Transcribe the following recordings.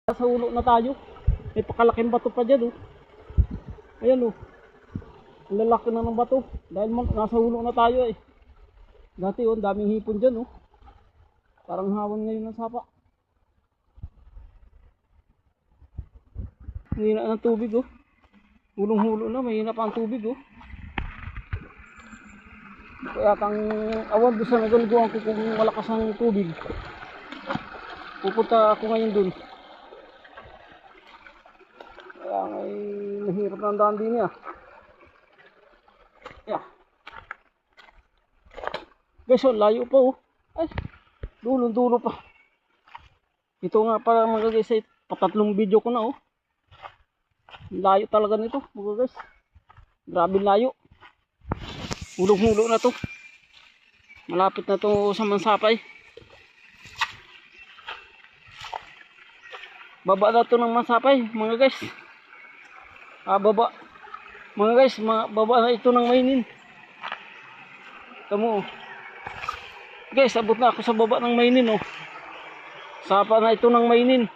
Sa ulo na tayo. May pakalaking bato pa dyan, oh. Ayan, oh. Ang lalaki na ng bato. Dahil nasa ulo na tayo, eh. Dati, oh, daming hipon dyan, oh. Parang hawan ngayon ng sapa. Mahina ng tubig, oh. Hulong-hulo na, mahina pa ang tubig, oh. Kaya kang awan doon sa nagaliguan ko kung malakas ang tubig. Pupunta ako ngayon doon. Kaya ngay mahirap ng daan din niya. Yeah. Guys, oh, layo pa, oh. Ay, dulo pa. Ito nga para mga guys, ay patatlong video ko na, oh. Layo talaga nito, mga guys. Grabe layo. Hulog-hulo na to. Malapit na to sa Mansapay. Baba na to ng Mansapay, mga guys. Baba. Mga guys, baba na ito ng Mainin. Tamo. Guys, abot na ako sa baba ng Mainin, oh. Sapa na ito ng Mainin.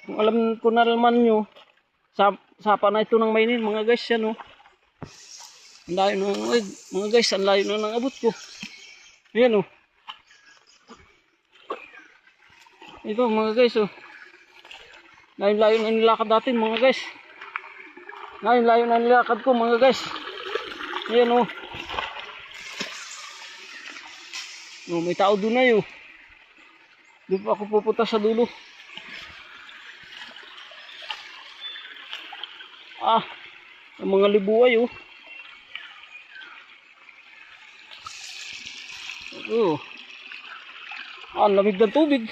Kung alam ko na naman nyo, sapa na ito ng Mainin, mga guys, yan, oh. Ang layo na, mga guys, ang layo na ng abot ko. Ayan, oh. Ito, mga guys, oh. Layo na nilakad natin, mga guys. Layo na nilakad ko, mga guys. Ayan, oh. Oh, may tao doon na, yun. Doon pa ako pupunta sa dulo. Ang mga libuay, oh. Ang lamig ng tubig.